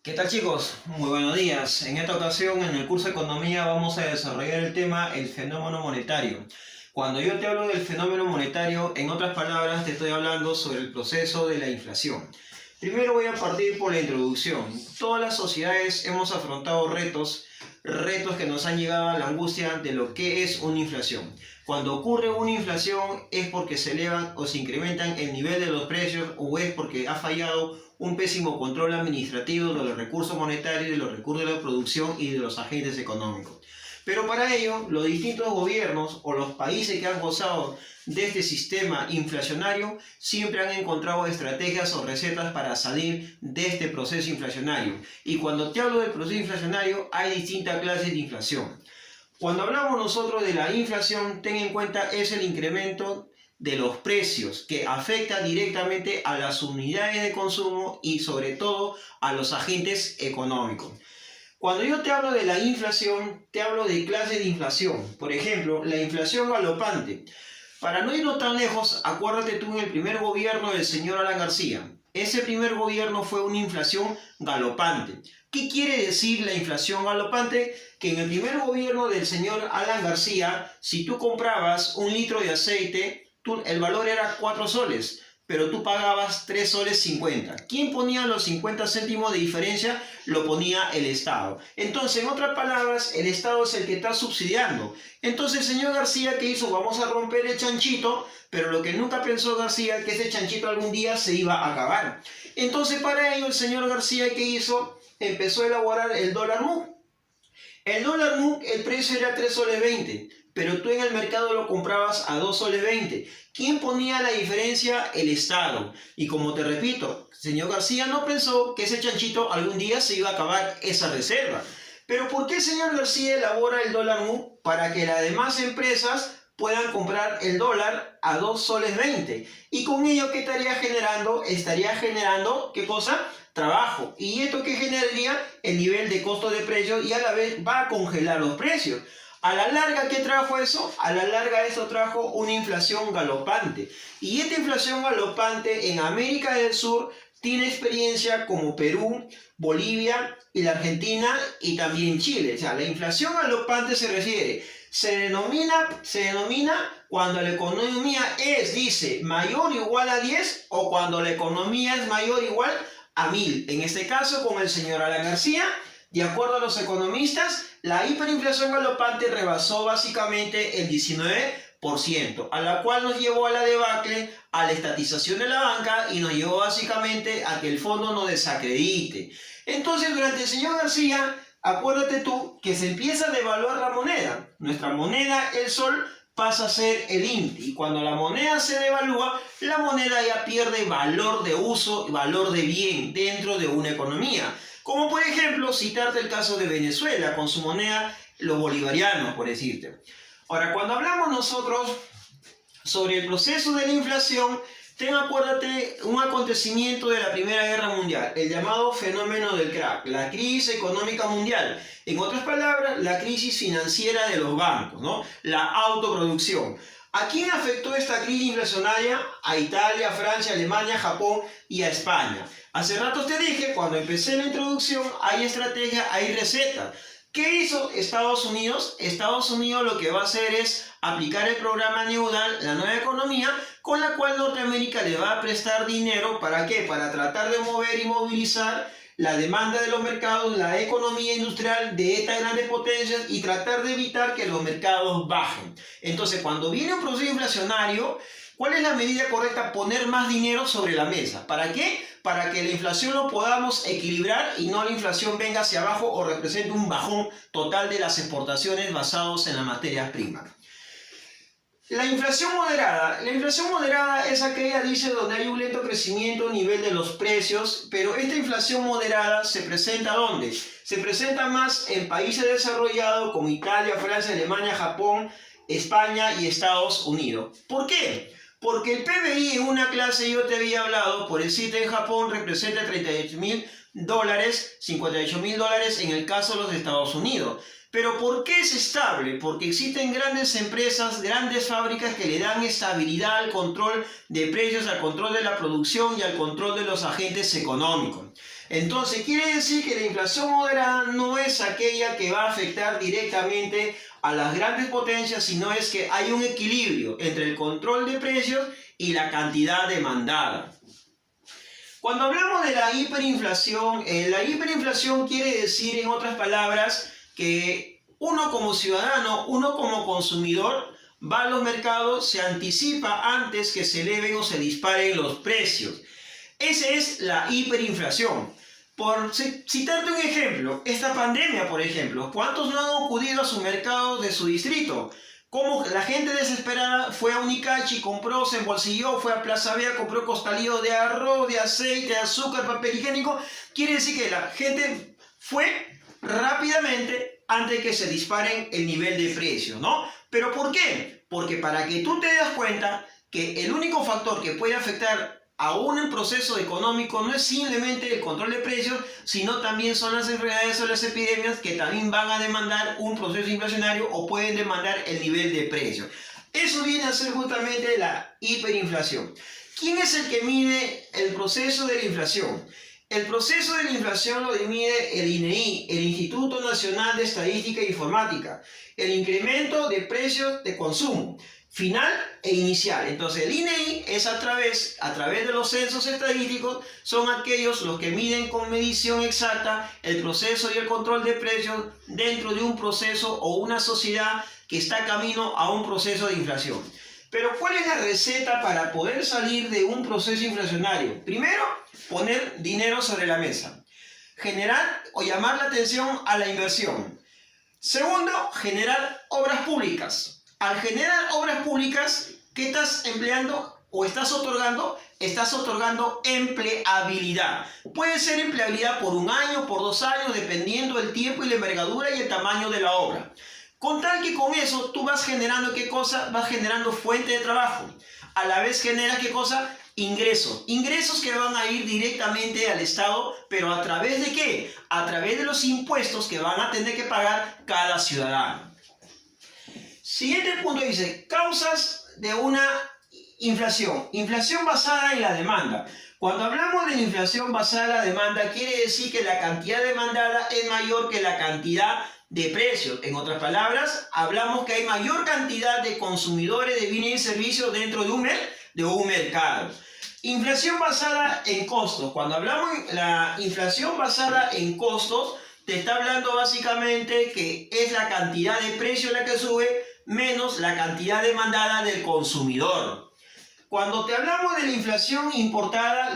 ¿Qué tal, chicos? Muy buenos días. En esta ocasión, en el curso de Economía, vamos a desarrollar el tema el fenómeno monetario. Cuando yo te hablo del fenómeno monetario, en otras palabras, te estoy hablando sobre el proceso de la inflación. Primero voy a partir por la introducción. Todas las sociedades hemos afrontado retos que nos han llevado a la angustia de lo que es una inflación. Cuando ocurre una inflación es porque se elevan o se incrementan el nivel de los precios o es porque ha fallado un pésimo control administrativo de los recursos monetarios, de los recursos de la producción y de los agentes económicos. Pero para ello, los distintos gobiernos o los países que han gozado de este sistema inflacionario siempre han encontrado estrategias o recetas para salir de este proceso inflacionario. Y cuando te hablo del proceso inflacionario, hay distintas clases de inflación. Cuando hablamos nosotros de la inflación, ten en cuenta es el incremento de los precios que afecta directamente a las unidades de consumo y sobre todo a los agentes económicos. Cuando yo te hablo de la inflación, te hablo de clases de inflación. Por ejemplo, la inflación galopante. Para no irnos tan lejos, acuérdate tú en el primer gobierno del señor Alan García. Ese primer gobierno fue una inflación galopante. ¿Qué quiere decir la inflación galopante? Que en el primer gobierno del señor Alan García, si tú comprabas un litro de aceite, el valor era 4 soles, pero tú pagabas 3 soles 50. ¿Quién ponía los 50 céntimos de diferencia? Lo ponía el Estado. Entonces, en otras palabras, el Estado es el que está subsidiando. Entonces, el señor García, ¿qué hizo? Vamos a romper el chanchito, pero lo que nunca pensó García, que ese chanchito algún día se iba a acabar. Entonces, para ello, el señor García, ¿qué hizo? Empezó a elaborar el dólar MUC. El dólar MUC, el precio era 3 soles 20, pero tú en el mercado lo comprabas a 2 soles 20. ¿Quién ponía la diferencia? El Estado. Y como te repito, el señor García no pensó que ese chanchito algún día se iba a acabar esa reserva. Pero ¿por qué el señor García elabora el dólar MUC? Para que las demás empresas puedan comprar el dólar a 2 soles 20. Y con ello, ¿qué estaría generando? Estaría generando, ¿qué cosa? Trabajo. ¿Y esto qué generaría? El nivel de costo de precios y a la vez va a congelar los precios. A la larga, ¿qué trajo eso? A la larga eso trajo una inflación galopante. Y esta inflación galopante en América del Sur tiene experiencia como Perú, Bolivia y la Argentina y también Chile. O sea, la inflación galopante se denomina cuando la economía dice, mayor o igual a 10 o cuando la economía es mayor o igual a 1000. En este caso, con el señor Alan García, de acuerdo a los economistas, la hiperinflación galopante rebasó básicamente el 19%, a la cual nos llevó a la debacle, a la estatización de la banca y nos llevó básicamente a que el fondo nos desacredite. Entonces, durante el señor García, acuérdate tú que se empieza a devaluar la moneda. Nuestra moneda, el sol, pasa a ser el INTE. Y cuando la moneda se devalúa, la moneda ya pierde valor de uso y valor de bien dentro de una economía. Como por ejemplo, citarte el caso de Venezuela con su moneda, los bolivarianos, por decirte. Ahora, cuando hablamos nosotros sobre el proceso de la inflación, acuérdate un acontecimiento de la Primera Guerra Mundial, el llamado fenómeno del crack, la crisis económica mundial. En otras palabras, la crisis financiera de los bancos, ¿no? La autoproducción. ¿A quién afectó esta crisis inflacionaria? A Italia, Francia, Alemania, Japón y a España. Hace rato te dije, cuando empecé la introducción, hay estrategia, hay receta. ¿Qué hizo Estados Unidos? Estados Unidos lo que va a hacer es aplicar el programa neudal, la nueva economía, con la cual Norteamérica le va a prestar dinero. ¿Para qué? Para tratar de mover y movilizar la demanda de los mercados, la economía industrial de estas grandes potencias y tratar de evitar que los mercados bajen. Entonces, cuando viene un proceso inflacionario, ¿cuál es la medida correcta? Poner más dinero sobre la mesa. ¿Para qué? Para que la inflación lo podamos equilibrar y no la inflación venga hacia abajo o represente un bajón total de las exportaciones basados en las materias primas. La inflación moderada es aquella, dice, donde hay un lento crecimiento a nivel de los precios, pero esta inflación moderada se presenta ¿dónde? Se presenta más en países desarrollados como Italia, Francia, Alemania, Japón, España y Estados Unidos. ¿Por qué? Porque el PBI en una clase yo te había hablado, por decirte, en Japón representa $38.000, $58.000 en el caso de los Estados Unidos. ¿Pero por qué es estable? Porque existen grandes empresas, grandes fábricas que le dan estabilidad al control de precios, al control de la producción y al control de los agentes económicos. Entonces, quiere decir que la inflación moderada no es aquella que va a afectar directamente a las grandes potencias, sino es que hay un equilibrio entre el control de precios y la cantidad demandada. Cuando hablamos de la hiperinflación quiere decir, en otras palabras, que uno como ciudadano, uno como consumidor, va a los mercados, se anticipa antes que se eleven o se disparen los precios. Esa es la hiperinflación. Por citarte un ejemplo, esta pandemia, por ejemplo, ¿cuántos no han acudido a su mercado de su distrito? Como la gente desesperada fue a Unicachi, compró, se embolsilló, fue a Plaza Vea, compró costalillo de arroz, de aceite, de azúcar, papel higiénico. Quiere decir que la gente fue rápidamente antes que se disparen el nivel de precios, ¿no? ¿Pero por qué? Porque para que tú te des cuenta que el único factor que puede afectar a un proceso económico no es simplemente el control de precios, sino también son las enfermedades o las epidemias que también van a demandar un proceso inflacionario o pueden demandar el nivel de precios. Eso viene a ser justamente la hiperinflación. ¿Quién es el que mide el proceso de la inflación? El proceso de la inflación lo mide el INEI, el Instituto Nacional de Estadística e Informática, el incremento de precios de consumo final e inicial. Entonces el INEI es a través de los censos estadísticos, son aquellos los que miden con medición exacta el proceso y el control de precios dentro de un proceso o una sociedad que está camino a un proceso de inflación. Pero ¿cuál es la receta para poder salir de un proceso inflacionario? Primero, poner dinero sobre la mesa. Generar o llamar la atención a la inversión. Segundo, generar obras públicas. Al generar obras públicas, ¿qué estás empleando o estás otorgando? Estás otorgando empleabilidad. Puede ser empleabilidad por 1 año, por 2 años, dependiendo del tiempo y la envergadura y el tamaño de la obra. Con tal que con eso tú vas generando, ¿qué cosa? Vas generando fuente de trabajo. A la vez generas, ¿qué cosa? Ingresos. Ingresos que van a ir directamente al Estado, pero ¿a través de qué? A través de los impuestos que van a tener que pagar cada ciudadano. Siguiente punto dice, causas de una inflación. Inflación basada en la demanda. Cuando hablamos de inflación basada en la demanda, quiere decir que la cantidad demandada es mayor que la cantidad de precios. En otras palabras, hablamos que hay mayor cantidad de consumidores de bienes y servicios dentro de un mercado. Inflación basada en costos. Cuando hablamos de la inflación basada en costos, te está hablando básicamente que es la cantidad de precio la que sube menos la cantidad demandada del consumidor. Cuando te hablamos de la inflación importada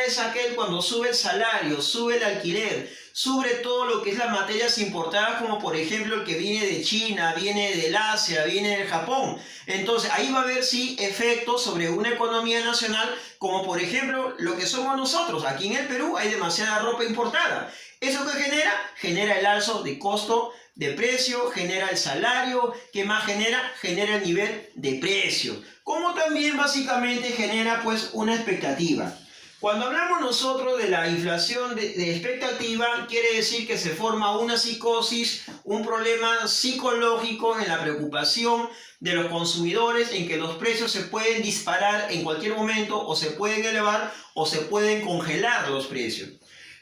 es aquel cuando sube el salario, sube el alquiler, sube todo lo que es las materias importadas, como por ejemplo el que viene de China, viene del Asia, viene del Japón. Entonces ahí va a haber sí efectos sobre una economía nacional, como por ejemplo lo que somos nosotros. Aquí en el Perú hay demasiada ropa importada. ¿Eso qué genera? Genera el alzo de costo de precio, genera el salario. ¿Qué más genera? Genera el nivel de precio. Como también básicamente genera pues una expectativa. Cuando hablamos nosotros de la inflación de expectativa, quiere decir que se forma una psicosis, un problema psicológico en la preocupación de los consumidores, en que los precios se pueden disparar en cualquier momento, o se pueden elevar, o se pueden congelar los precios.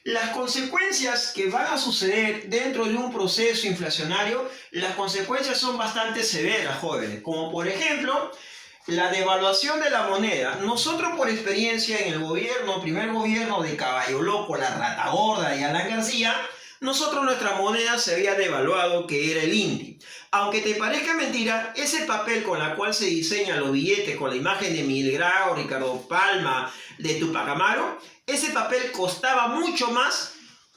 Las consecuencias que van a suceder dentro de un proceso inflacionario, las consecuencias son bastante severas, jóvenes, como por ejemplo la devaluación de la moneda. Nosotros, por experiencia en el primer gobierno de Caballo Loco, la Rata Gorda y Alan García, nuestra moneda se había devaluado, que era el INDI. Aunque te parezca mentira, ese papel con la cual se diseñan los billetes con la imagen de Miguel Grau, Ricardo Palma, de Tupac Amaru, ese papel costaba mucho más,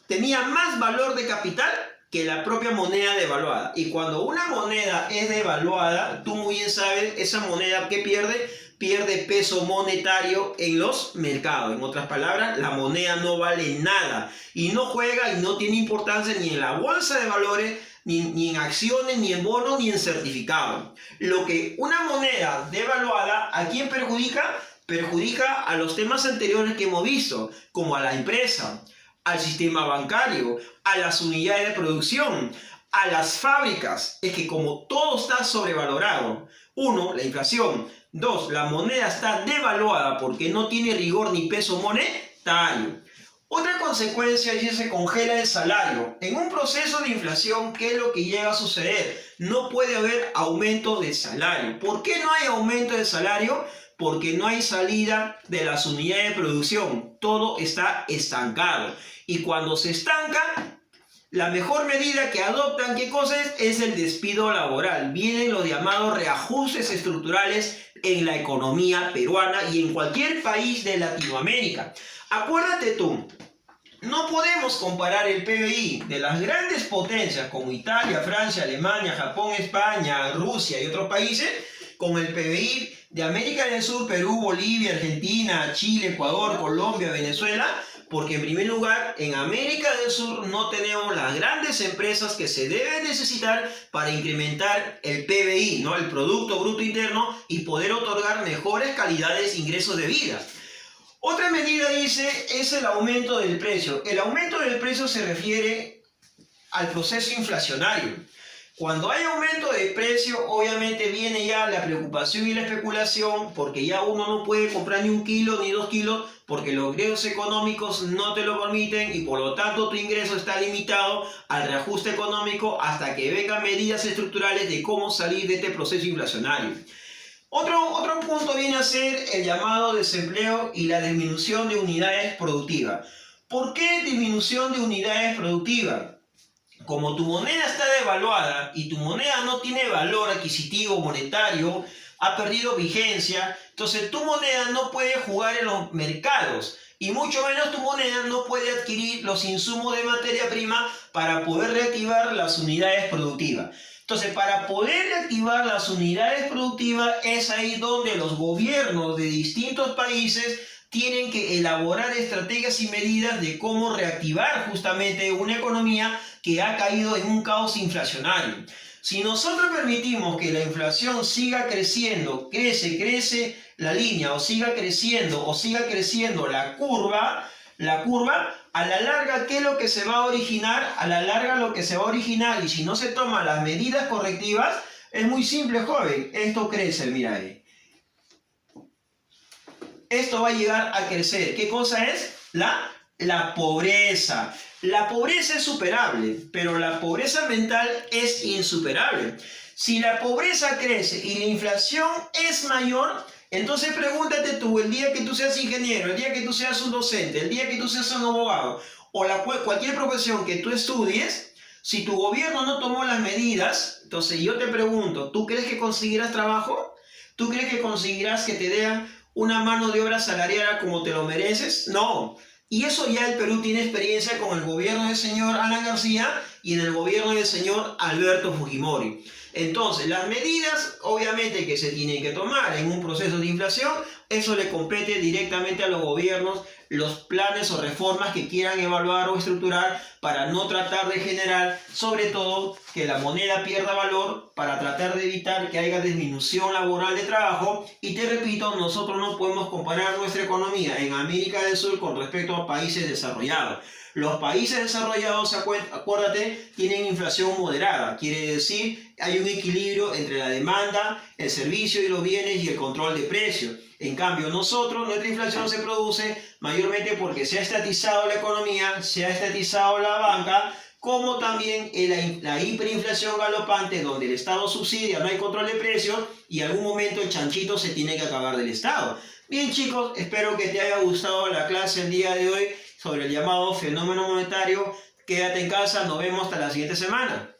tenía más valor de capital que la propia moneda devaluada. Y cuando una moneda es devaluada, tú muy bien sabes, esa moneda que pierde peso monetario en los mercados. En otras palabras, la moneda no vale nada y no juega y no tiene importancia ni en la bolsa de valores, ni en acciones, ni en bonos, ni en certificados. Lo que una moneda devaluada, ¿a quién perjudica? Perjudica a los temas anteriores que hemos visto, como a la empresa, al sistema bancario, a las unidades de producción, a las fábricas. Es que como todo está sobrevalorado, 1, la inflación, 2, la moneda está devaluada porque no tiene rigor ni peso monetario. Otra consecuencia es que se congela el salario. En un proceso de inflación, ¿qué es lo que llega a suceder? No puede haber aumento de salario. ¿Por qué no hay aumento de salario? Porque no hay salida de las unidades de producción. Todo está estancado. Y cuando se estanca, la mejor medida que adoptan, ¿qué cosa es? Es el despido laboral. Vienen los llamados reajustes estructurales en la economía peruana y en cualquier país de Latinoamérica. Acuérdate tú, no podemos comparar el PBI de las grandes potencias como Italia, Francia, Alemania, Japón, España, Rusia y otros países con el PBI de América del Sur, Perú, Bolivia, Argentina, Chile, Ecuador, Colombia, Venezuela, porque en primer lugar en América del Sur no tenemos las grandes empresas que se deben necesitar para incrementar el PBI, ¿no? El Producto Bruto Interno, y poder otorgar mejores calidades de ingresos de vida. Otra medida, dice, es el aumento del precio. El aumento del precio se refiere al proceso inflacionario. Cuando hay aumento de precio, obviamente viene ya la preocupación y la especulación, porque ya uno no puede comprar ni 1 kilo ni 2 kilos, porque los ingresos económicos no te lo permiten y por lo tanto tu ingreso está limitado al reajuste económico hasta que vengan medidas estructurales de cómo salir de este proceso inflacionario. Otro punto viene a ser el llamado desempleo y la disminución de unidades productivas. ¿Por qué disminución de unidades productivas? Como tu moneda está devaluada y tu moneda no tiene valor adquisitivo monetario, ha perdido vigencia, entonces tu moneda no puede jugar en los mercados y mucho menos tu moneda no puede adquirir los insumos de materia prima para poder reactivar las unidades productivas. Entonces, para poder reactivar las unidades productivas es ahí donde los gobiernos de distintos países tienen que elaborar estrategias y medidas de cómo reactivar justamente una economía que ha caído en un caos inflacionario. Si nosotros permitimos que la inflación siga creciendo, crece la línea, o siga creciendo la curva, a la larga, ¿qué es lo que se va a originar? A la larga lo que se va a originar, y si no se toman las medidas correctivas, es muy simple, joven. Esto crece, mira ahí. Esto va a llegar a crecer. ¿Qué cosa es? La pobreza. La pobreza es superable, pero la pobreza mental es insuperable. Si la pobreza crece y la inflación es mayor, entonces pregúntate tú, el día que tú seas ingeniero, el día que tú seas un docente, el día que tú seas un abogado o cualquier profesión que tú estudies, si tu gobierno no tomó las medidas, entonces yo te pregunto, ¿tú crees que conseguirás trabajo? ¿Tú crees que conseguirás que te den una mano de obra salarial como te lo mereces? No. Y eso ya el Perú tiene experiencia con el gobierno del señor Alan García y en el gobierno del señor Alberto Fujimori. Entonces, las medidas obviamente que se tienen que tomar en un proceso de inflación, eso le compete directamente a los gobiernos, los planes o reformas que quieran evaluar o estructurar para no tratar de generar, sobre todo, que la moneda pierda valor, para tratar de evitar que haya disminución laboral de trabajo. Y te repito, nosotros no podemos comparar nuestra economía en América del Sur con respecto a países desarrollados. Los países desarrollados, acuérdate, tienen inflación moderada. Quiere decir, hay un equilibrio entre la demanda, el servicio y los bienes y el control de precios. En cambio, nuestra inflación se produce mayormente porque se ha estatizado la economía, se ha estatizado la banca, como también la hiperinflación galopante, donde el Estado subsidia, no hay control de precios y en algún momento el chanchito se tiene que acabar del Estado. Bien, chicos, espero que te haya gustado la clase el día de hoy sobre el llamado fenómeno monetario. Quédate en casa, nos vemos hasta la siguiente semana.